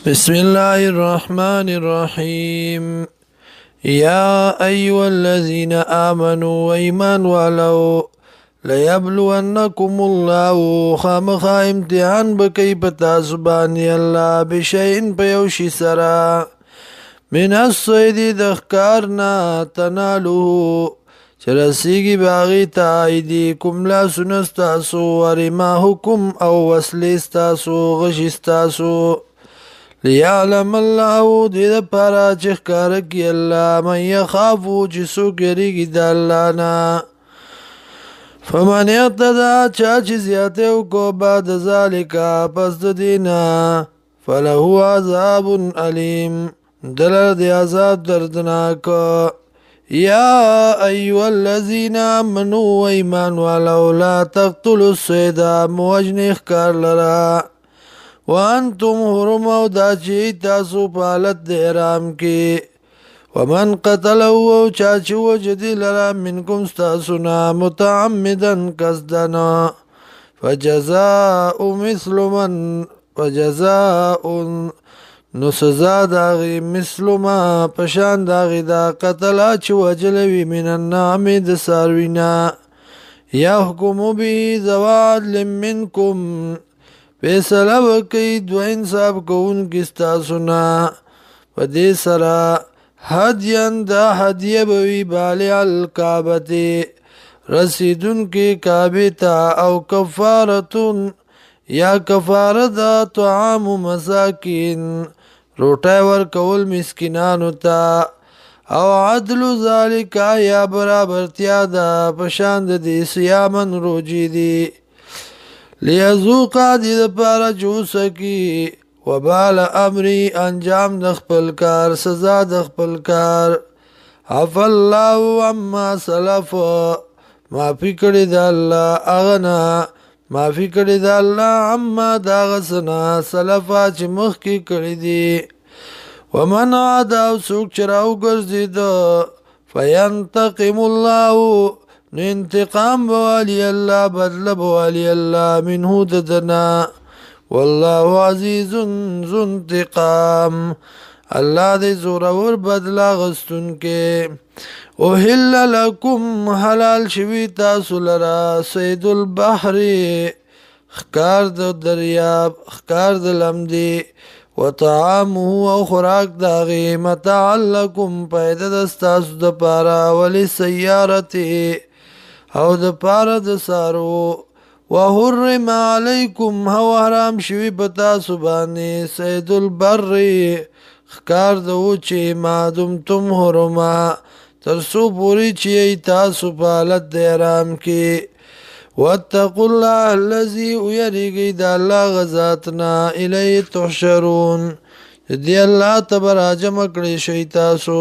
بسم الله الرحمن الرحيم. يا أيها الذين آمنوا وإيمان ولو ليبلونكم الله خامخا امتحان بكي پتا سبحانه الله بشيء بيوشي سرا من الصيد دخكارنا تنالوه چرسیگی باغی تا ایدیکم لا سنستاسو ورماحکم او وسلیستاسو غشستاسو لیعلم الله دید پارا چخکارکی اللہ من یخافو چسو کریگی دا اللہ نا فمن اقتدا چاچ زیادیو کو بعد ذالکا پس دینا فلہو عذاب علیم دلر دی عذاب دردناک یا ایوہ الذین آمنوا و ایمان ولو لا تقتلوا الصیدا موجن اخکار لرا وانتم حرم او دا چی تاسو پالت د احرام کی ومن قتلو او چاچی وجدی لرا منکم ستاسونا متعمدن قصدن فجزاء مثل من نو سزا داغی مثل ما پشان داغی دا قتلا چی وجلوی من النعم د ساروینا یحکمو بی زواد منکم فیصله وکي دو انصاف کون کستاسونا و دی سرا حدین دا حدیه بوی بالی الکعبتی رسیدون کی کعبی تا او کفارتون یا کفاره دا طعام مساکین روٹای ورکول مسکنانو تا او عدل ذالک یا برابرتیا دا پشاند دی سیامن روجی دی لیذوقا دی دا پارا چوسکی وبال امری انجام دخپل کار سزا دخپل کار عف اللہ عما سلف معافی کردی دا اللہ اغنا معافی کردی دا اللہ عما داغسنا سلفا چی مخ کی کردی ومن عداو سوک چراو گرزی دا فینتقم اللہ نو انتقام بوالی اللہ بدل بوالی اللہ منہو ددنا واللہ عزیز ذو انتقام اللہ دے زورور بدلا غستن کے اوہل لکم حلال شوی تاسو لرا سید البحر خکار د دریاب خکار د لمدی وطعامه او خوراک داغی متاع لکم پیدا دستاسو دپارا ولی سیارتی او د پاره د سارو وحرم علیکم هو حرام شوی پتا سبانی سید البر خکار د وچی ما دمتم حرما ترسو پوری چی تاسو پالت د احرام کی واتقوا الله الذی یریگی د الله غذاتنا الی تحشرون دی الله تبر جمع کړی شی تاسو